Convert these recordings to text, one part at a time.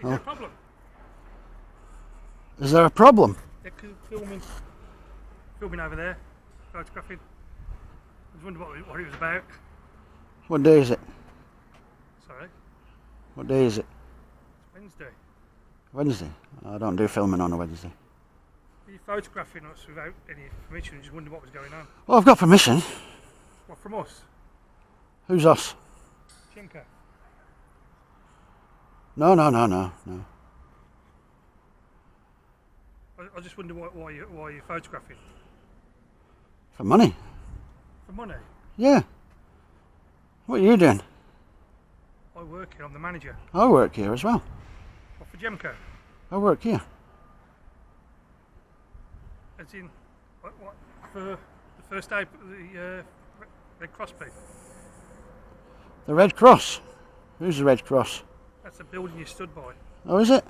Is there a problem? Is there a problem? Yeah, filming over there, photographing. I was wondering what it was about. What day is it? Sorry? What day is it? It's Wednesday. Wednesday? I don't do filming on a Wednesday. Are you photographing us without any permission? I just wondered what was going on. Well, I've got permission. What, from us? Who's us? Chinka. No. I just wonder why you're photographing. For money? For money? Yeah. What are you doing? I work here, I'm the manager. I work here as well. What, for Gemco? I work here. As in, what for the first aid, the Red Cross people? The Red Cross? Who's the Red Cross? That's the building you stood by. Oh, is it?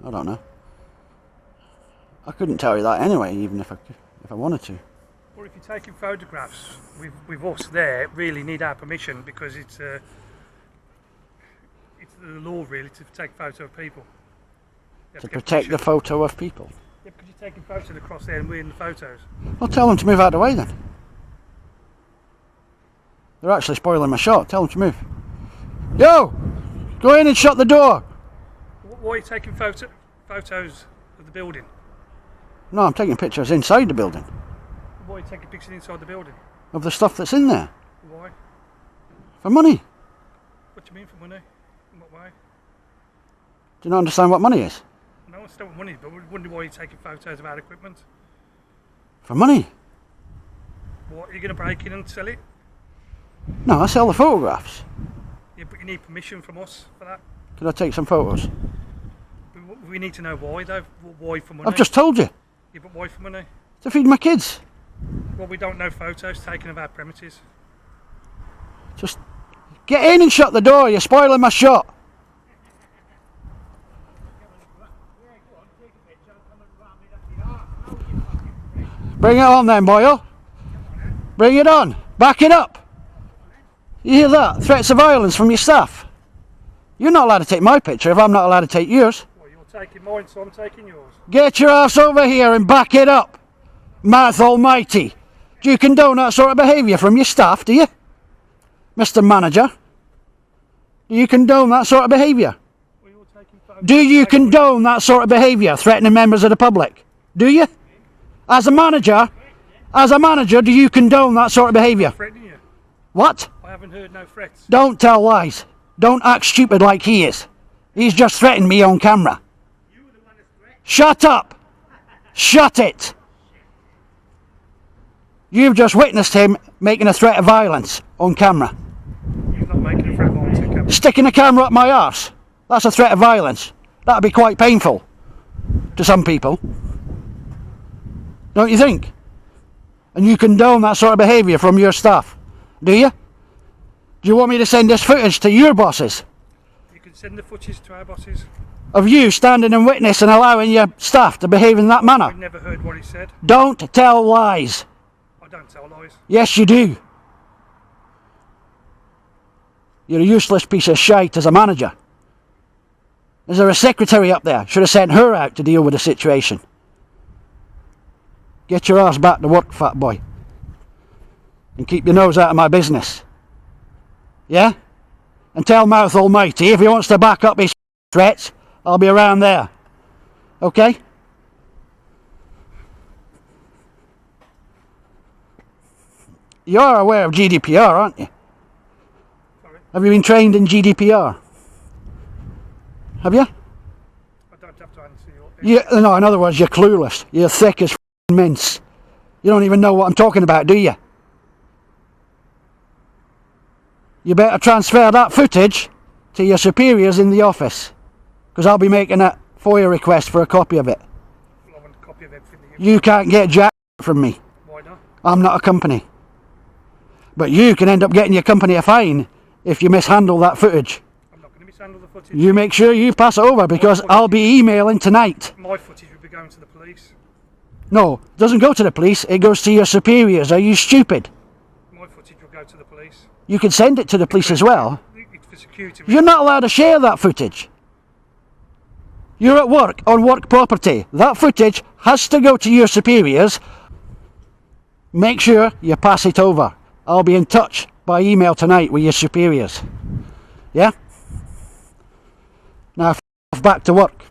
I don't know. I couldn't tell you that anyway, even if I wanted to. Or if you're taking photographs with us there, really need our permission because it's the law really to take photo of people. To protect the photo of people? Yeah, because you're taking photos across there and we're in the photos. Well, tell them to move out of the way then. They're actually spoiling my shot. Tell them to move. Yo! Go in and shut the door! Why are you taking photos of the building? No, I'm taking pictures inside the building. Why are you taking pictures inside the building? Of the stuff that's in there. Why? For money. What do you mean for money? In what way? Do you not understand what money is? No, I understand what money is, but we wonder why you're taking photos of our equipment. For money? What, are you going to break in and sell it? No, I sell the photographs. Yeah, but you need permission from us for that. Could I take some photos? We need to know why though. Why for money? I've just told you. Yeah, but why for money? To feed my kids. Well, we don't know photos taken of our premises. Just get in and shut the door. You're spoiling my shot. Bring it on then, Boyle. Bring it on. Back it up. You hear that? Threats of violence from your staff. You're not allowed to take my picture if I'm not allowed to take yours. Well, you're taking mine, so I'm taking yours. Get your ass over here and back it up. Mouth almighty. Do you condone that sort of behaviour from your staff, do you? Mr. Manager? Do you condone that sort of behaviour? Well, do you condone that sort of behaviour, threatening members of the public? Do you? As a manager, do you condone that sort of behaviour? Threatening you? What? I haven't heard no threats. Don't tell lies. Don't act stupid like he is. He's just threatened me on camera. Shut up! Shut it! You've just witnessed him making a threat of violence on camera. He's not making a threat of violence on camera. Sticking a camera up my arse. That's a threat of violence. That'd be quite painful to some people. Don't you think? And you condone that sort of behaviour from your staff, do you? Do you want me to send this footage to your bosses? You can send the footage to our bosses. Of you standing in witness and allowing your staff to behave in that manner? I've never heard what he said. Don't tell lies. I don't tell lies. Yes, you do. You're a useless piece of shite as a manager. Is there a secretary up there? Should have sent her out to deal with the situation. Get your ass back to work, fat boy. And keep your nose out of my business. Yeah? And tell Mouth Almighty if he wants to back up his threats, I'll be around there. Okay? You are aware of GDPR, aren't you? Sorry? Have you been trained in GDPR? Have you? I don't have to answer your... No, in other words, you're clueless. You're thick as mince. You don't even know what I'm talking about, do you? You better transfer that footage to your superiors in the office, because I'll be making a FOIA request for a copy of it. Well, I want a copy of everything that you can't get jack from me. Why not? I'm not a company. But you can end up getting your company a fine if you mishandle that footage. I'm not going to mishandle the footage. You make sure you pass it over, because I'll be emailing tonight. My footage will be going to the police. No, it doesn't go to the police, it goes to your superiors. Are you stupid? My footage will go to the police. You can send it to the police as well. It's for security. You're not allowed to share that footage. You're at work on work property. That footage has to go to your superiors. Make sure you pass it over. I'll be in touch by email tonight with your superiors. Yeah? Now back to work.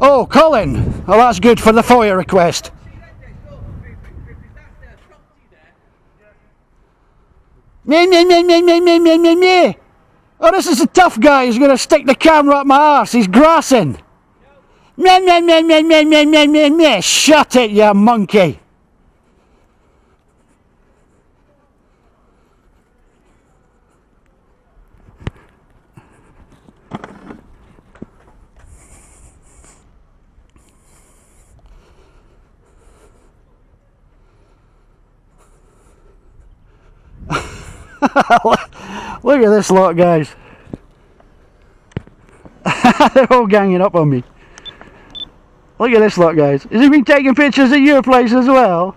Oh, Colin! Oh, that's good for the FOIA request. Me, me, me, me, me, me, me, me, me. Oh, this is a tough guy who's going to stick the camera up my arse. He's grassing. Me, me, me, me, me, me, me, me, me. Shut it, you monkey. Look at this lot, guys. They're all ganging up on me. Look at this lot, guys. Has he been taking pictures at your place as well?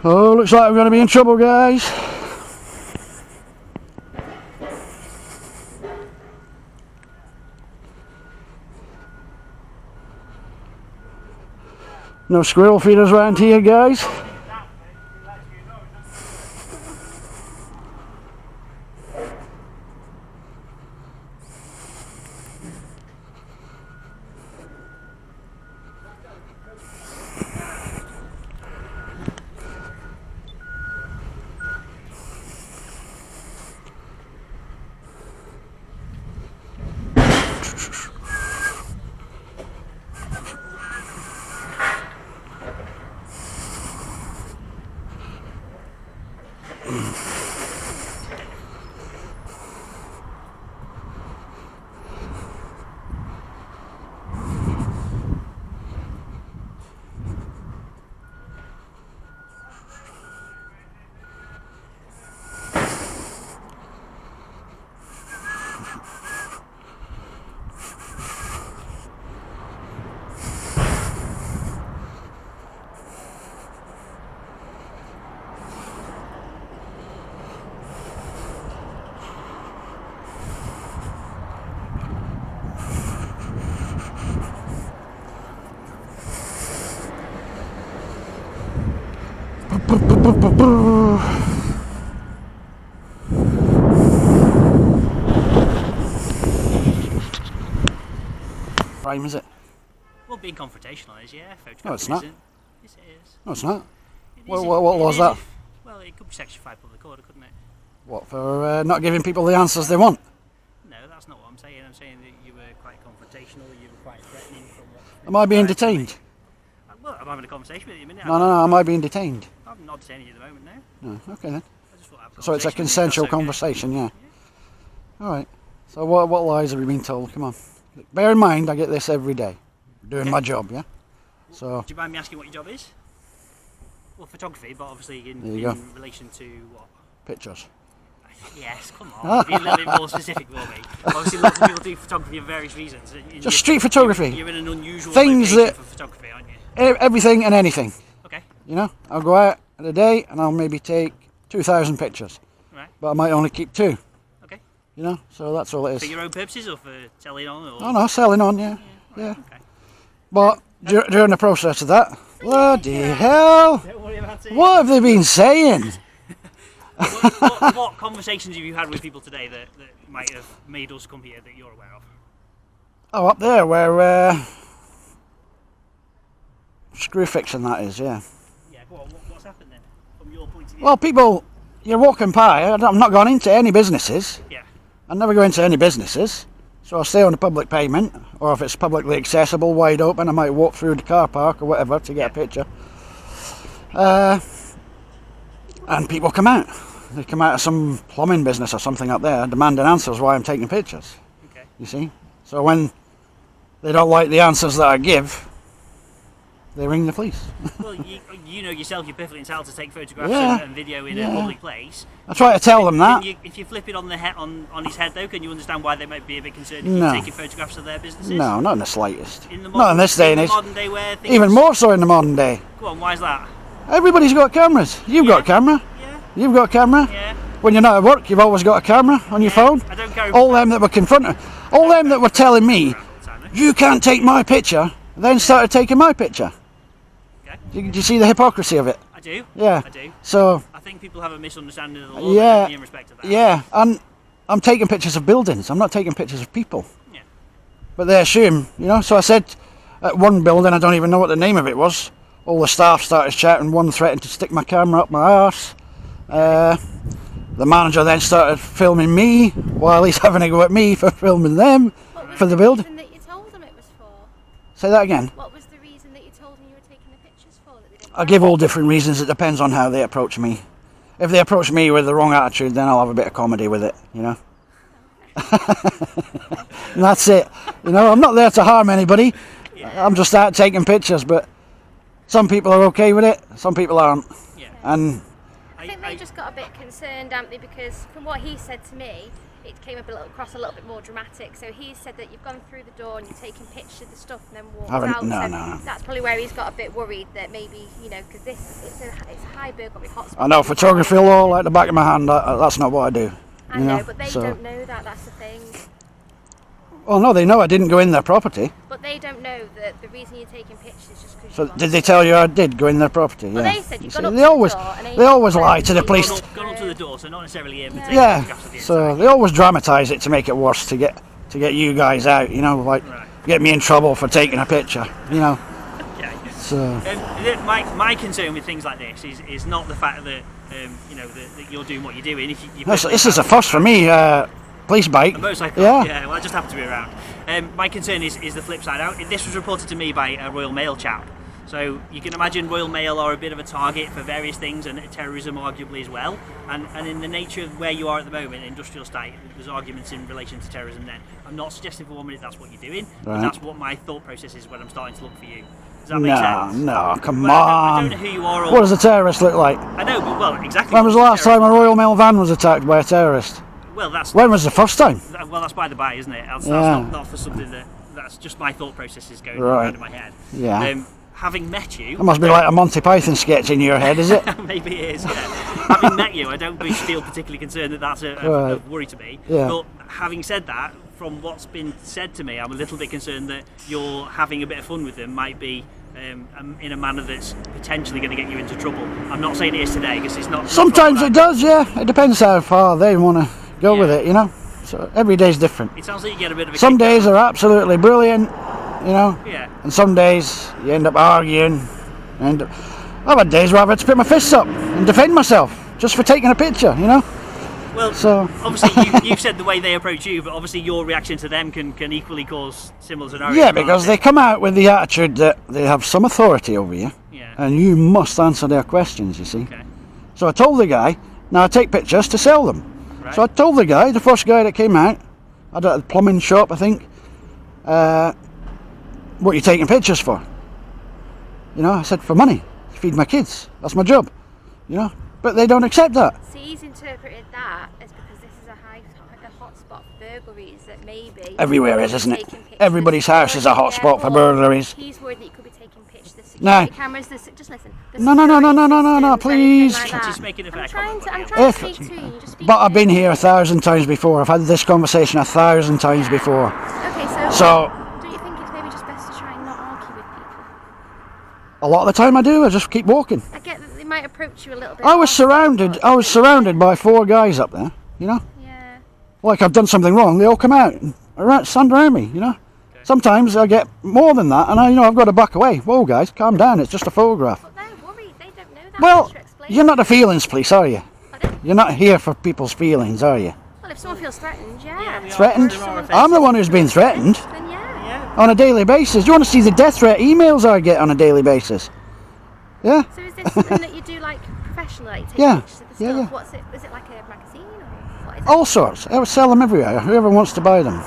Oh, looks like we're going to be in trouble, guys. No squirrel feeders around here, guys. Rhyme, is it? Well, being confrontational is, yeah. No, it's not. Yes, it is. No, it's not. It What is was that? Well, it could be Section 5 public order, couldn't it? What, for not giving people the answers they want? No, that's not what I'm saying. I'm saying that you were quite confrontational, you were quite threatening from what... Am I being detained? Well, I'm having a conversation with you in a minute. No, am I being detained? I'm not detaining you at the moment, no. No, okay then. I just thought I'd have So it's a conversation with you, consensual if that's okay. conversation, yeah. Alright. So what lies have we been told? Come on. Bear in mind, I get this every day. Doing my job, yeah? So, Do you mind me asking what your job is? Well, photography, but obviously There in you go. relation to what? pictures. Yes, come on. Be a little bit more specific for me. Obviously, lots of people do photography for various reasons. Just street photography. You're in an unusual Things location that- for photography, aren't you? Everything and anything. Okay. You know, I'll go out in a day and I'll maybe take 2,000 pictures. Right. But I might only keep 2. Okay. You know, so that's all it For is. your own purposes or for selling on? Or... Oh no, selling on, yeah. Yeah. Okay. But during the process of that, bloody hell! Don't worry about it. What have they been saying? What conversations have you had with people today that might have made us come here that you're aware of? Oh, up there where screw fixing that is, yeah. Yeah, go on. What's happened then, from your point of view? Well, people, you're walking by. I'm not going into any businesses. Yeah. I never go into any businesses. So I stay on the public pavement, or if it's publicly accessible, wide open, I might walk through the car park or whatever to get a picture. And people come out. They come out of some plumbing business or something up there, demanding answers why I'm taking pictures. Okay. You see? So when they don't like the answers that I give, they ring the police. Well, you know yourself, you're perfectly entitled to take photographs Yeah. and video in a public place. I try to tell them that. If you flip it on the head on his head, though, can you understand why they might be a bit concerned if No. you're taking photographs of their businesses? No, not in the slightest. In the Not in this day and age. modern day where things... Even more so in the modern day. Go on, why is that? Everybody's got cameras. You've got a camera. Yeah. You've got a camera. Yeah. When you're not at work, you've always got a camera on your phone. I don't carry... All them that were confronting, all them that were telling me, you can't take my picture, then started taking my picture. Okay. Do you see the hypocrisy of it? I do. Yeah. I do. So, I think people have a misunderstanding of the law yeah, in respect to that. yeah, and I'm taking pictures of buildings. I'm not taking pictures of people. Yeah. But they assume, you know. So I said, at one building, I don't even know what the name of it was. All the staff started shouting. One threatened to stick my camera up my arse. The manager then started filming me while he's having a go at me for filming them for the build. What was the reason that you told them it was for? Say that again. What was the reason that you told them you were taking the pictures for? That they didn't I give all different reasons. It depends on how they approach me. If they approach me with the wrong attitude, then I'll have a bit of comedy with it, you know. And that's it. You know, I'm not there to harm anybody. I'm just out taking pictures, but some people are okay with it, some people aren't. Yeah. And I think they just got a bit concerned, haven't they? Because from what he said to me, it came across a little bit more dramatic. So he said that you've gone through the door and you're taking pictures of the stuff and then walked haven't- out. no, so no. that's probably where he's got a bit worried that maybe, you know, because it's a high burglary hotspot. I know photography law like the back of my hand. That's not what I do. I you know, but they so- don't know that. That's the thing. Well, no, they know I didn't go in their property. But they don't know that the reason you're taking pictures is just because. So did they tell you I did go in their property? Well, Yeah. they said you've You gone see, up they to always, the door and they always then lie to the gone police. Gone up to the door, so not necessarily in, but taking Yeah. photographs of the So inside. they always dramatise it to make it worse to get you guys out. You know, like Right. get me in trouble for taking a picture. You know. Okay. So My concern with things like this is not the fact that you know that you're doing what you're doing. If you this is a first for me. Police bike. a motorcycle. Yeah. Well, I just happen to be around. My concern is the flip side out. This was reported to me by a Royal Mail chap. So you can imagine Royal Mail are a bit of a target for various things, and terrorism arguably as well. And in the nature of where you are at the moment, industrial state, there's arguments in relation to terrorism then. I'm not suggesting for 1 minute that's what you're doing, but Right. that's what my thought process is when I'm starting to look for you. Does that make sense? No, come Well, I on. don't know who you are. Or, What does a terrorist look like? I know, but well, exactly. When was the what's last time a Royal Mail van was attacked by a terrorist? Well, that's When was the first time? well, that's by the by, isn't it? That's Yeah. not for something that's just my thought processes going Right. around in my head. Yeah. Having met you, That must be like a Monty Python sketch in your head, is it? maybe it is. Yeah. Having met you, I don't feel particularly concerned that that's a Right. worry to me. Yeah. But having said that, from what's been said to me, I'm a little bit concerned that you're having a bit of fun with them might be in a manner that's potentially going to get you into trouble. I'm not saying it is today because it's not. Sometimes it does, yeah. It depends how far they want to go with Yeah. it, you know. So every day's different. It sounds like you get a bit of a. Some kick days are absolutely brilliant, you know, Yeah. and some days you end up arguing. And I've had days where I've had to put my fists up and defend myself just for taking a picture, you know. Well, So obviously you've said the way they approach you, but obviously your reaction to them can equally cause similar scenarios. yeah, can't because it? they come out with the attitude that they have some authority over you, Yeah. and you must answer their questions. You see. Okay. So I told the guy, now I take pictures to sell them. Right. So I told the guy, the first guy that came out, I had a plumbing shop, I think. What are you taking pictures for? You know, I said for money, to feed my kids. That's my job. You know, but they don't accept that. See, he's interpreted that as because this is a hotspot for burglaries that maybe Everywhere is, isn't it? taking pictures. Everybody's house is a hotspot for Therefore, burglaries. He's worried that you could be taking pictures. The No. security cameras. Just listen. the No, no, no, no, no, no, no, no, security systems, anything please. like that. Just making a fair I'm trying comment, to If- speak to you. Just speak But to I've been me. here 1,000 times before. I've had this conversation 1,000 times before. Okay, So do you think it's maybe just best to try and not argue with people? a lot of the time I do. I just keep walking. I get that they might approach you a little bit. I was hostile, surrounded. but- I was surrounded by 4 guys up there. You know, Yeah. like I've done something wrong. They all come out and stand around me. You know. Sometimes I get more than that, and I've got to back away. Whoa, guys, calm down. It's just a photograph. But they're worried. They don't know that. Well, Once you explain you're not the feelings police, are you? Pardon? You're not here for people's feelings, are you? Well, if someone feels threatened, yeah. Yeah, we are. Threatened? There are I'm the one who's been threatened Then yeah. Yeah. on a daily basis. Do you want to see the death threat emails I get on a daily basis? Yeah. So is this something that you do like professionally? Like, take Yeah, pictures of the yeah, stuff? yeah. What's it? Is it like a magazine or what is it? All sorts. I would sell them everywhere. Whoever wants to buy them.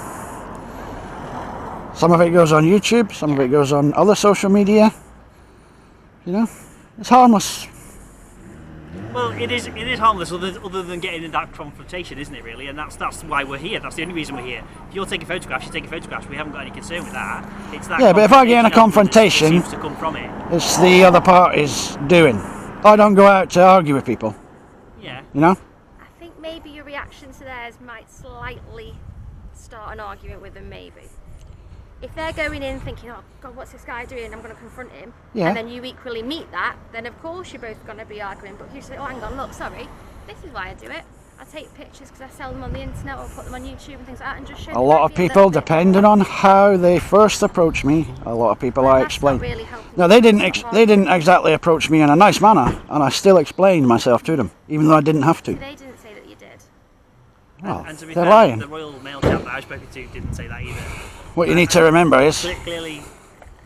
Some of it goes on YouTube. Some of it goes on other social media. You know, it's harmless. Well, it is harmless other than getting in that confrontation, isn't it, really? And that's why we're here. That's the only reason we're here. If you're taking photographs, you're taking photographs. We haven't got any concern with that. It's that. Yeah, but if I get in a confrontation, that seems to come from it. it's the other party's doing. I don't go out to argue with people. Yeah. You know? I think maybe your reaction to theirs might slightly start an argument with them, maybe. If they're going in thinking, oh God, what's this guy doing? I'm going to confront him. Yeah. And then you equally meet that, then of course you're both going to be arguing. But if you say, oh, hang on, look, sorry, this is why I do it. I take pictures because I sell them on the internet or put them on YouTube and things like that and just show A lot of people, depending on how they first approach me, a lot of people I explain. Really No, they didn't exactly approach me in a nice manner, and I still explained myself to them, even though I didn't have to. They didn't say that you did. Well, And to be they're fair, lying. the Royal Mail chap that I've spoken to didn't say that either. What you need to remember is, Clearly,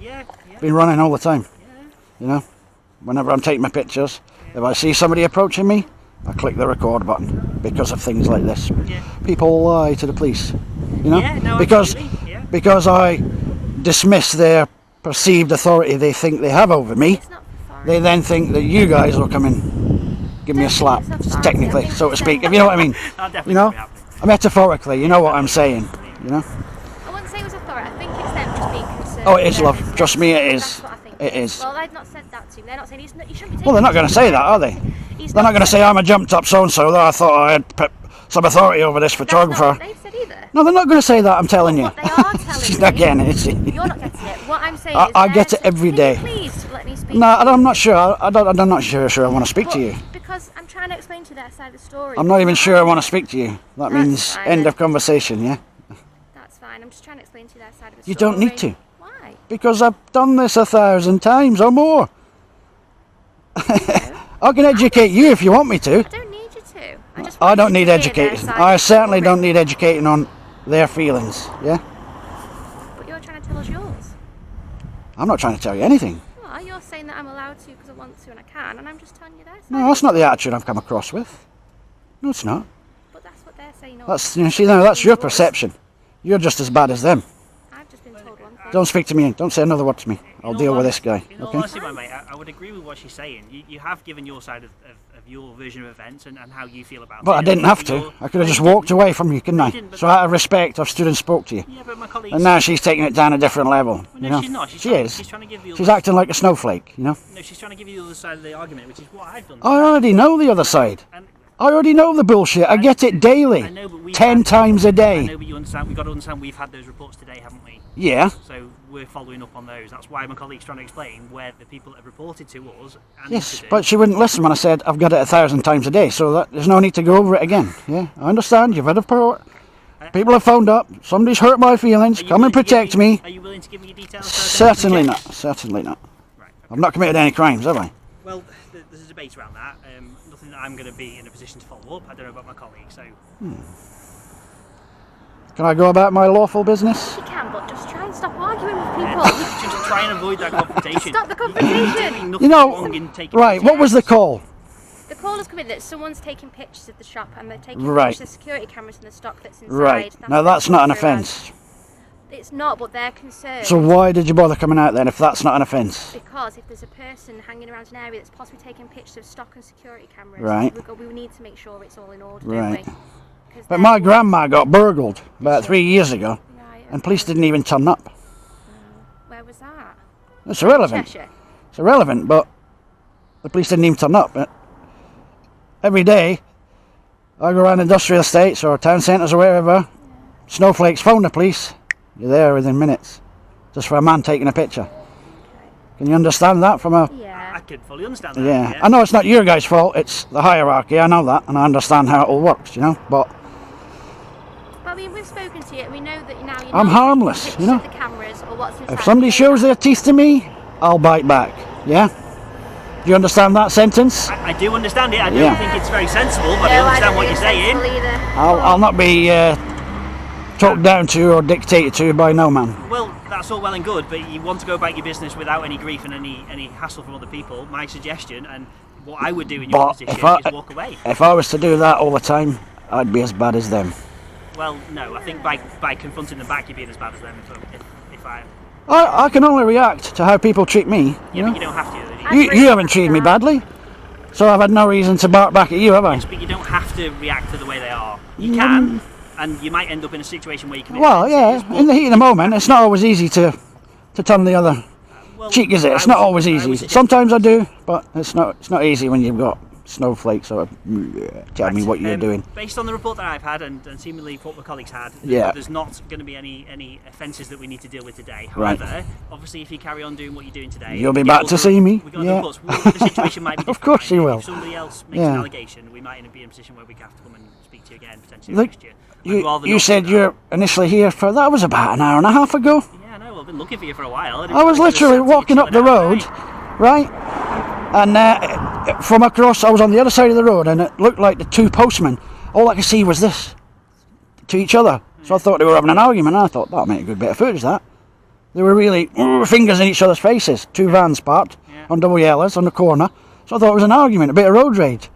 yeah. been running all the time. Yeah. You know, whenever I'm taking my pictures, if I see somebody approaching me, I click the record button because of things like this. Yeah. People lie to the police, you know, Yeah, no, because absolutely, yeah. because I dismiss their perceived authority they think they have over me. It's not for They then think that you guys will come and give me a slap, technically, so to speak, if you know what I mean. That'll definitely You know, be happening. metaphorically, you know what I'm saying, you know. I wouldn't say it was authority. I think it's them just being concerned. Oh, it is, with love. their business. Trust me, it is. That's what I think It is. Well, they've not said that to him. They're not saying you shouldn't be taking. Well, they're not going to say that, are they? He's They're not going to say I'm a jumped up so-and-so, that I thought I had some authority over this That's not photographer. what they've said either. No, they're not going to say that, I'm telling you. What they are telling She's me. not getting it, is she? You're not getting it. What I'm saying I- is I they're get it every Can day. you please let me speak. No, I'm not sure. I'm not sure I want to speak to you. Because I'm trying to explain to you their side of the story. I'm not even sure I want to speak to you. That That's means fine end then. of conversation, yeah? That's fine. I'm just trying to explain to you their side of the You story. don't need to. Why? Because I've done this 1,000 times or more. I can educate you if you want me to. I don't need you to. I just I want don't you need to hear their educating. side of I the certainly story. don't need educating on their feelings, yeah? But you're trying to tell us yours. I'm not trying to tell you anything. Well, you're saying that I'm allowed to because I want to and I can, and I'm just telling you their side. No, that's not the attitude I've come across with. No, it's not. But that's what they're saying. That's, you see, now that's your perception. You're just as bad as them. I've just been told one thing. Don't speak to me. Don't say another word to me. I'll deal with this guy. In all Okay? honesty, my mate, I would agree with what she's saying. You have given your side of your version of events and how you feel about it. But I didn't have to. Your- I could have just walked away from you, couldn't No, I? you didn't, but- So out of respect, I've stood and spoke to you. Yeah, but my colleagues. And now she's taking it down a different level. Well, You no, know? she's not. She is. She's trying to give the She's other, acting like a snowflake, you know? No, she's trying to give you the other side of the argument, which is what I've done. I already know the other side. And I already know the bullshit. I get it daily. I know, but we've 10 had- times a I day. know, but you understand. We've got to understand. We've had those reports today, haven't we? Yeah. So we're following up on those. That's why my colleague's trying to explain where the people have reported to us. And Yes, to do. but she wouldn't listen when I said I've got it 1,000 times a day, so that there's no need to go over it again. Yeah, I understand. You've had a people have phoned up. Somebody's hurt my feelings. Are you Come and willing to give protect me. Are you willing to give me your details? so I can Certainly not. project? Certainly not. Right. I've not committed any crimes, have I? Well, there's a debate around that. Nothing that I'm going to be in a position to follow up. I don't know about my colleagues, so. Can I go about my lawful business? You can, but just try and stop arguing with people. Just try and avoid that confrontation. Stop the confrontation. Nothing You know, wrong in taking right, what was the call? The call has come in that someone's taking pictures of the shop and they're taking Right. pictures of security cameras in the stock that's inside. Right. Now that's not an what they're offence. It's not, but they're concerned. So why did you bother coming out then if that's not an offence? Because if there's a person hanging around an area that's possibly taking pictures of stock and security cameras, Right. we need to make sure it's all in order, Right. don't we? 'Cause But they're- my grandma got burgled about 3 years ago, Right, and police didn't even turn up. Where was that? It's irrelevant. Cheshire. It's irrelevant, but the police didn't even turn up. Every day, I go around industrial estates or town centres or wherever, snowflakes phone the police, you're there within minutes, just for a man taking a picture. Can you understand that from a... Yeah. I can fully understand that. Yeah, I know it's not your guys' fault, it's the hierarchy, I know that, and I understand how it all works, you know, but But I mean, we've spoken to you, and we know that now you're I'm not harmless, taking you know. pictures of the cameras or what's inside if somebody the shows their teeth to me, I'll bite back, yeah? Do you understand that sentence? I do understand it. I don't Yeah. think it's very sensible, but No, I understand don't what think you're it's saying. sensible either. I'll not be talked down to or dictated to by no man. Well, that's all well and good, but you want to go about your business without any grief and any hassle from other people. My suggestion, and what I would do in your But position, is walk away. if I was to do that all the time, I'd be as bad as them. Well, no, I think by confronting them back, you're being as bad as them. If I I can only react to how people treat me. Yeah, but you don't have to. Do you? You haven't treated me badly, so I've had no reason to bark back at you, have I? Yes, but you don't have to react to the way they are. You can, and you might end up in a situation where you can. Well, yeah, in the heat of the moment, it's not always easy to turn the other cheek, is it? It's not always easy. Sometimes I do, but it's not easy when you've got snowflakes sort of tell me what you're doing. Based on the report that I've had and seemingly what my colleagues had, there's not going to be any offences that we need to deal with today. However, obviously if you carry on doing what you're doing today, you'll be back to see me. Yeah. The situation might be different. Of course you will. If somebody else makes an allegation, we might be in a position where we have to come and speak to you again potentially next year. You said you're initially here for, that was about an hour and a half ago. Yeah, I know, I've been looking for you for a while. I was literally walking up the road, right? And from across, I was on the other side of the road, and it looked like the two postmen. All I could see was this, to each other. So I thought they were having an argument, and I thought, that'll make a good bit of footage, that. They were really fingers in each other's faces. Two vans parked on double yellows on the corner. So I thought it was an argument, a bit of road rage.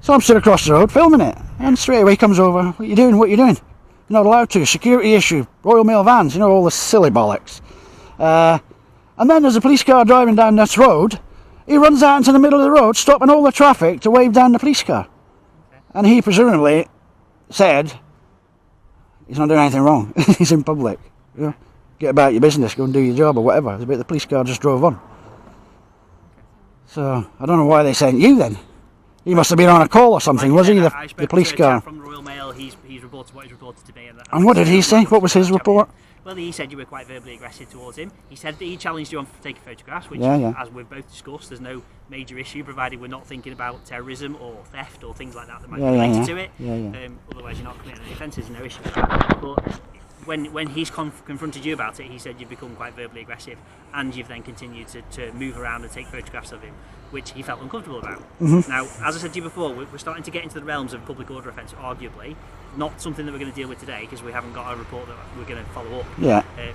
So I'm stood across the road filming it, and straight away he comes over, what are you doing, You're not allowed to, security issue, Royal Mail vans, all the silly bollocks. And then there's a police car driving down this road. He runs out into the middle of the road, stopping all the traffic to wave down the police car. And he presumably said, he's not doing anything wrong, he's in public. Get about your business, go and do your job or whatever. But the police car just drove on. So, I don't know why they sent you then. He must have been on a call or something, was he, the police car? From the Royal Mail, he's reported what he's reported to me. And what did he say? What was his report? Well, he said you were quite verbally aggressive towards him. He said that he challenged you on taking photographs, which, as we've both discussed, there's no major issue, provided we're not thinking about terrorism or theft or things like that might be related to it. Otherwise, you're not committing any offences, no issue. But when he's confronted you about it, he said you've become quite verbally aggressive, and you've then continued to move around and take photographs of him, which he felt uncomfortable about. Now, as I said to you before, we're starting to get into the realms of public order offence, arguably. Not something that we're going to deal with today, because we haven't got a report that we're going to follow up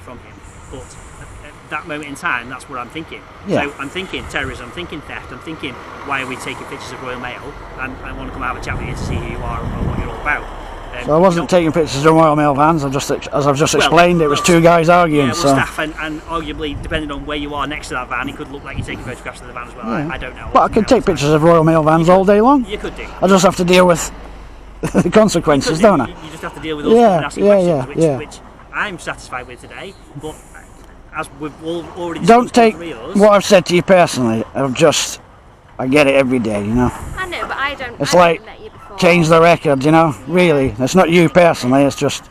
from him. But at that moment in time, that's what I'm thinking. So I'm thinking terrorism, I'm thinking theft, I'm thinking why are we taking pictures of Royal Mail, and I want to come have a chat with you to see who you are and what you're all about. So I wasn't taking pictures of Royal Mail vans, as I've just explained, it was two guys arguing. Staff, and arguably, depending on where you are next to that van, it could look like you're taking photographs of the van as well. I don't know. But I could take pictures of Royal Mail vans all day long. You could do. I just have to deal with the consequences, don't I? You just have to deal with those nasty questions, which I'm satisfied with today, but as we've already discussed, don't take what I've said to you personally. I get it every day, I know, but I don't. It's like change the record, really. It's not you personally. It's just.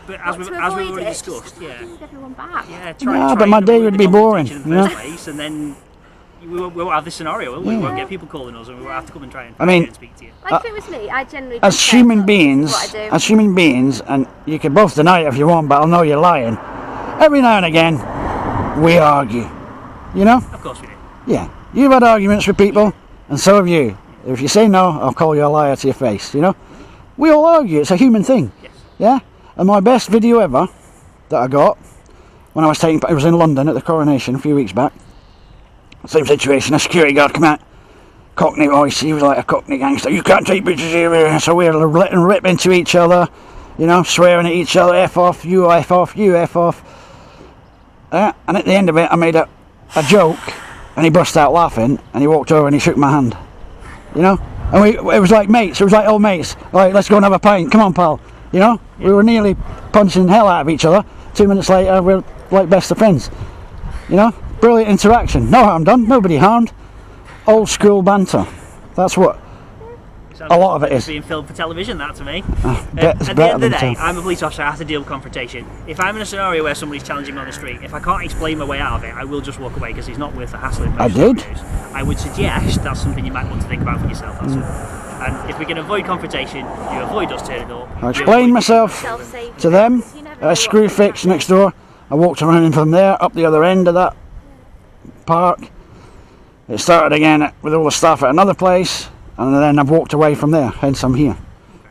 But as we've already discussed, everyone back. But my day would be boring, in the first place, and then we won't have this scenario, will we? We won't get people calling us, and we won't have to come and try and speak to you. Like if it was me, I generally as human beings, and you can both deny it if you want, but I'll know you're lying. Every now and again, we argue. Of course we do. Yeah, you've had arguments with people, and so have you. If you say no, I'll call you a liar to your face. We all argue. It's a human thing. Yes. Yeah. And my best video ever that I got when I was in London at the coronation a few weeks back. Same situation, a security guard come out, Cockney voice, he was like a Cockney gangster, you can't take pictures here, so we're letting rip into each other, swearing at each other, F off, you F off, you F off. And at the end of it, I made a joke, and he burst out laughing, and he walked over and he shook my hand, And it was like mates, it was like old mates, like, let's go and have a pint, come on pal, We were nearly punching the hell out of each other, 2 minutes later, we're like best of friends, Brilliant interaction. No harm done. Nobody harmed. Old school banter. That's what a lot of it is. Being filmed for television, that to me. At the end of the day, I'm a police officer. I have to deal with confrontation. If I'm in a scenario where somebody's challenging me on the street, if I can't explain my way out of it, I will just walk away because it's not worth the hassle. I did. I would suggest that's something you might want to think about for yourself. That's all. And if we can avoid confrontation, you avoid us turning up. I explained myself to them. A screw fix next door. I walked around from there up the other end of that park. It started again with all the staff at another place, and then I've walked away from there, hence I'm here.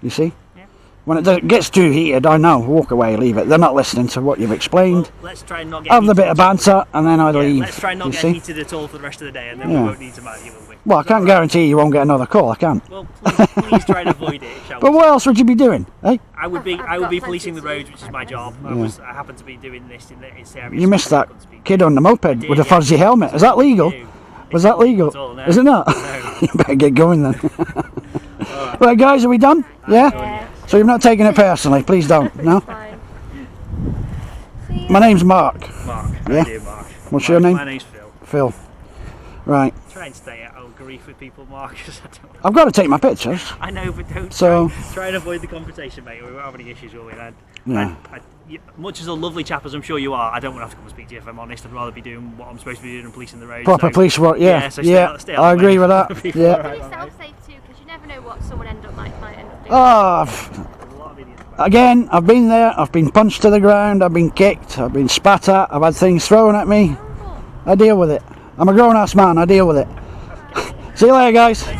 You see? When it gets too heated, I know, walk away, leave it. They're not listening to what you've explained. Well, let's try and not get Have the heated bit of at all. banter, and then I leave. Let's try and not you get see? heated at all for the rest of the day, and then Yeah. we won't need to mind you, will we? Well, I can't guarantee you won't get another call. I can't. Well, please try and avoid it, shall But we? what else would you be doing, eh? I would be I've got policing the plenty roads, to which is do. my job. I happen to be doing this in this area. You missed so I that couldn't speak. kid on the moped did, with a yeah. fuzzy helmet. Is that legal? You. Was that legal? At all, no. Is it not? No. You better get going then. Right, guys, are we done? Yeah? Yeah. So you're not taking it personally, please don't. No? Fine. See you. My name's Mark. Mark. Yeah. How do you, Mark? What's your name? My name's Phil. Phil. Right. Try and stay out of grief with people, Mark. 'Cause I've got to take my pictures. I know, but don't. So- try and avoid the confrontation, mate. We won't have any issues, will we? Yeah. Much as a lovely chap as I'm sure you are, I don't want to have to come and speak to you. If I'm honest, I'd rather be doing what I'm supposed to be doing and policing the road. Proper so, police work, yeah. so Yeah, stay out I of the agree way. with that. People Yeah. are Be right, yourself safe too, because you never know what someone might end up doing. Ah, There's a lot of idiots about again, I've been there. I've been punched to the ground. I've been kicked. I've been spat at. I've had things thrown at me. Horrible. I deal with it. I'm a grown-ass man. I deal with it. See you later, guys. it.